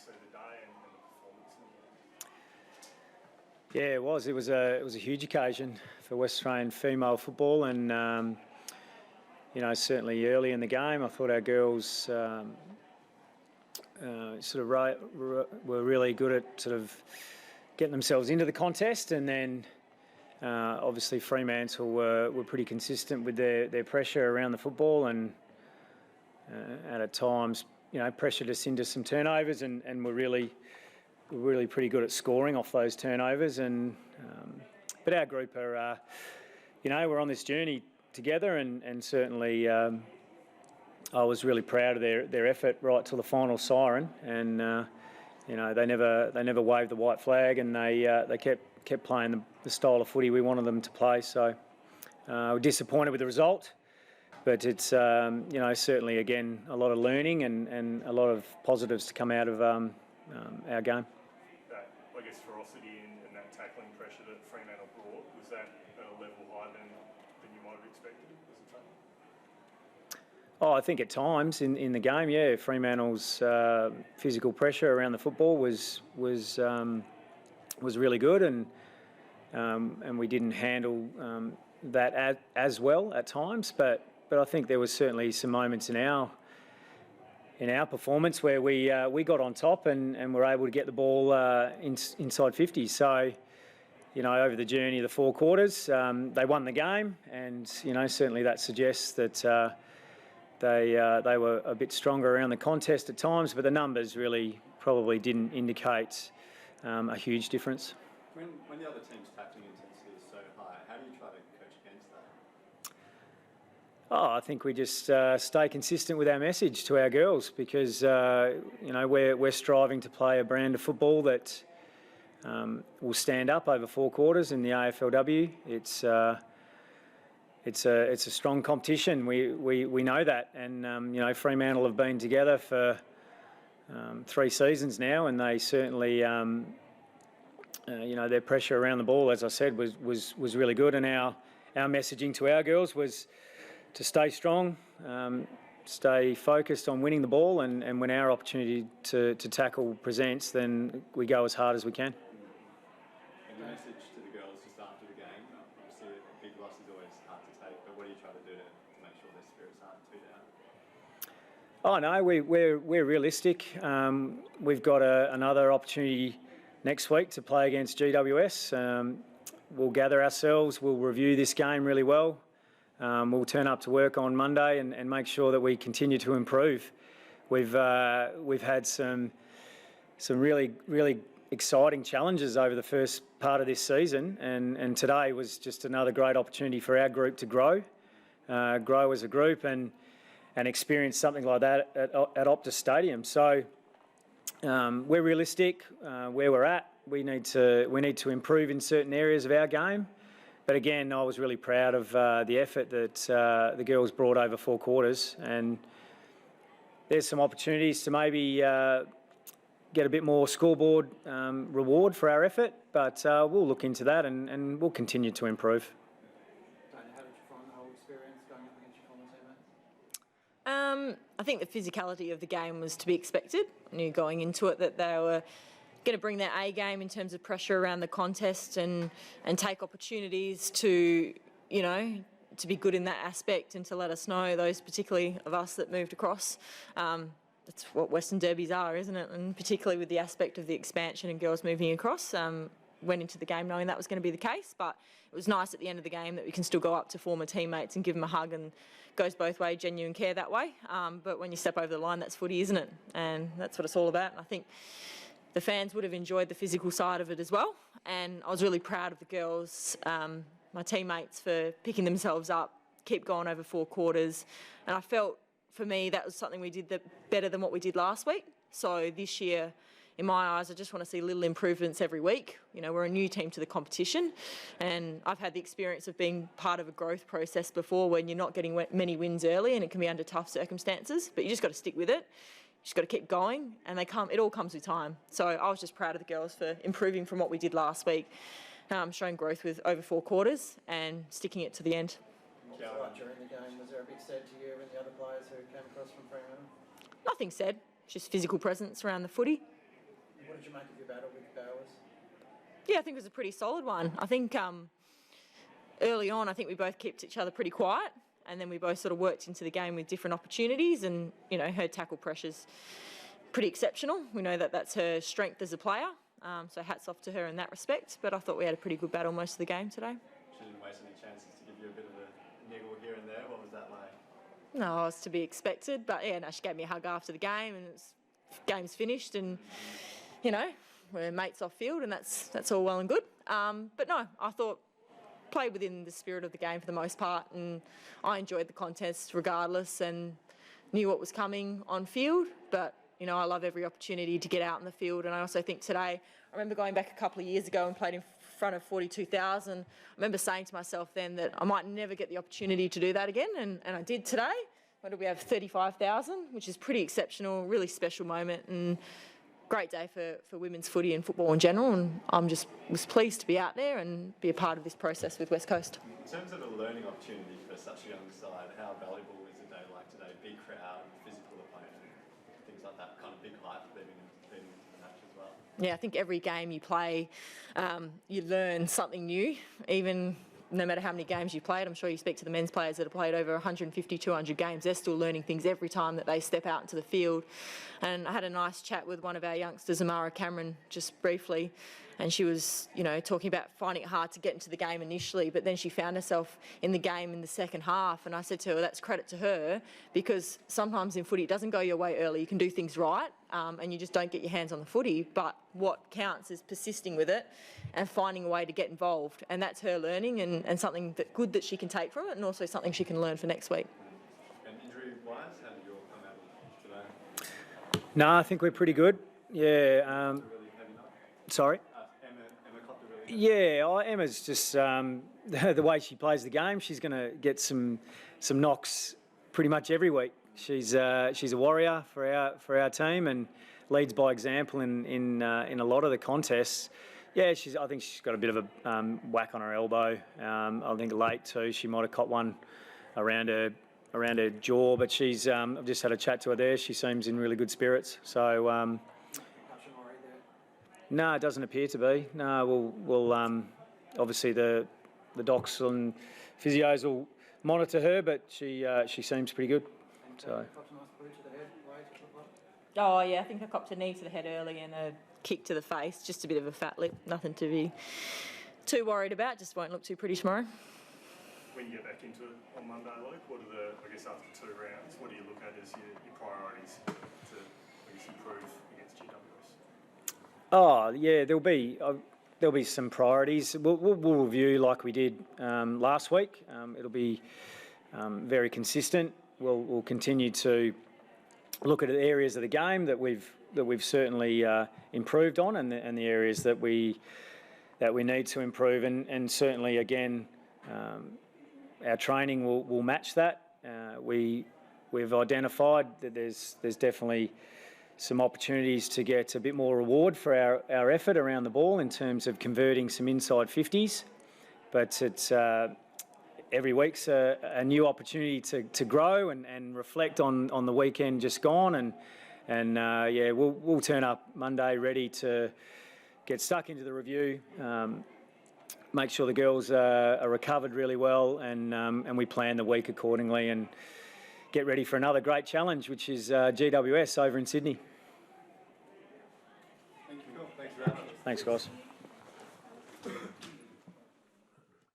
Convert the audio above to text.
see the day and the performance in the end? Yeah, it was. It was a huge occasion for West Australian female football, and certainly early in the game, I thought our girls were really good at sort of getting themselves into the contest, and then obviously Fremantle were pretty consistent with their pressure around the football, and at times pressured us into some turnovers, and were really pretty good at scoring off those turnovers. And but our group are we're on this journey together, and certainly I was really proud of their effort right till the final siren, and they never waved the white flag, and they kept playing the style of footy we wanted them to play. So we're disappointed with the result, but it's certainly again a lot of learning and a lot of positives to come out of our game. That, I guess, ferocity and that tackling pressure that Fremantle brought, was that at a level higher than you might have expected as a team? Oh, I think at times in the game, yeah, Fremantle's physical pressure around the football was really good, and we didn't handle that as well at times. But I think there was certainly some moments in our performance where we got on top and were able to get the ball inside 50. So over the journey of the 4 quarters, they won the game, and certainly that suggests that they were a bit stronger around the contest at times, but the numbers really probably didn't indicate a huge difference. When the other team's tackling intensity is so high, how do you try to coach against that? I think we just stay consistent with our message to our girls, because we're striving to play a brand of football that will stand up over 4 quarters in the AFLW. It's a strong competition. We know that, and Fremantle have been together for 3 seasons now, and they certainly their pressure around the ball, as I said, was really good. And our messaging to our girls was to stay strong, stay focused on winning the ball, and when our opportunity to tackle presents, then we go as hard as we can. And your message to the girls just after the game, obviously a big loss is always hard to take, but what do you try to do to make sure their spirits aren't too down? Oh no, we're realistic. We've got another opportunity next week to play against GWS. We'll gather ourselves. We'll review this game really well. We'll turn up to work on Monday and make sure that we continue to improve. We've had some really exciting challenges over the first part of this season, and today was just another great opportunity for our group to grow as a group and experience something like that at Optus Stadium. So we're realistic where we're at. We need to improve in certain areas of our game. But again, I was really proud of the effort that the girls brought over 4 quarters, and there's some opportunities to maybe get a bit more scoreboard reward for our effort, but we'll look into that and we'll continue to improve. Dana, how did you find the whole experience going up against your former teammates? I think the physicality of the game was to be expected. I knew going into it that they were going to bring their A game in terms of pressure around the contest and take opportunities to be good in that aspect and to let us know, those particularly of us that moved across. That's what Western Derbies are, isn't it? And particularly with the aspect of the expansion and girls moving across. Went into the game knowing that was going to be the case, but it was nice at the end of the game that we can still go up to former teammates and give them a hug, and goes both ways, genuine care that way. But when you step over the line, that's footy, isn't it? And that's what it's all about. And I think the fans would have enjoyed the physical side of it as well. And I was really proud of the girls, my teammates, for picking themselves up, keep going over 4 quarters. And I felt, for me, that was something we did better than what we did last week. So this year, in my eyes, I just want to see little improvements every week. We're a new team to the competition, and I've had the experience of being part of a growth process before when you're not getting many wins early and it can be under tough circumstances, but you just got to stick with it. You just got to keep going, and it all comes with time. So I was just proud of the girls for improving from what we did last week, showing growth with over 4 quarters and sticking it to the end. During the game, was there a bit said to you and the other players who came across from Fremantle? Nothing said, just physical presence around the footy. What did you make of your battle with Bowers? Yeah, I think it was a pretty solid one. I think early on, I think we both kept each other pretty quiet, and then we both sort of worked into the game with different opportunities, and, you know, her tackle pressure's pretty exceptional. We know that that's her strength as a player, so hats off to her in that respect, but I thought we had a pretty good battle most of the game today. She didn't waste any chances to give you a bit of a niggle here and there. What was that like? No, it was to be expected, but yeah, no, she gave me a hug after the game, and game's finished, and, you know, we're mates off field, and that's all well and good. But no, I thought played within the spirit of the game for the most part, and I enjoyed the contest regardless, and knew what was coming on field. But, you know, I love every opportunity to get out in the field, and I also think today, I remember going back a couple of years ago and played in front of 42,000. I remember saying to myself then that I might never get the opportunity to do that again, and I did today. What did we have? 35,000, which is pretty exceptional, really special moment, and great day for women's footy and football in general, and was pleased to be out there and be a part of this process with West Coast. In terms of a learning opportunity for such a young side, how valuable is a day like today? Big crowd, physical opponent, things like that, kind of big hype leading into the match as well. Yeah, I think every game you play, you learn something new, even no matter how many games you played. I'm sure you speak to the men's players that have played over 150, 200 games. They're still learning things every time that they step out into the field. And I had a nice chat with one of our youngsters, Amara Cameron, just briefly. And she was, you know, talking about finding it hard to get into the game initially, but then she found herself in the game in the second half. And I said to her, that's credit to her, because sometimes in footy it doesn't go your way early. You can do things right, and you just don't get your hands on the footy. But what counts is persisting with it and finding a way to get involved. And that's her learning, and something good that she can take from it, and also something she can learn for next week. And injury-wise, how did you all come out today? No, I think we're pretty good. Yeah. Really heavy night? Sorry? Emma copped a really heavy Yeah, Emma's just the way she plays the game. She's going to get some knocks pretty much every week. She's a warrior for our team and leads by example in a lot of the contests. Yeah, I think she's got a bit of a whack on her elbow. I think late too. She might have caught one around her jaw, but she's. I've just had a chat to her there. She seems in really good spirits. So. No, it doesn't appear to be. No, we'll obviously the docs and physios will monitor her, but she seems pretty good. So. Oh yeah, I think I copped a knee to the head early and a kick to the face. Just a bit of a fat lip. Nothing to be too worried about. Just won't look too pretty tomorrow. When you get back into it on Monday, Luke, what are I guess after 2 rounds, what do you look at as your priorities to, I guess, improve against GWS? Oh yeah, there'll be some priorities. We'll review like we did last week. It'll be very consistent. We'll continue to look at the areas of the game that we've certainly improved on, and the areas that we need to improve, and certainly again our training will match that. We've identified that there's definitely some opportunities to get a bit more reward for our effort around the ball in terms of converting some inside 50s, but it's every week's a new opportunity to grow and reflect on the weekend just gone, and yeah, we'll turn up Monday ready to get stuck into the review, make sure the girls are recovered really well, and we plan the week accordingly and get ready for another great challenge, which is GWS over in Sydney. Thank you. Cool. Thanks for that. Thanks, guys.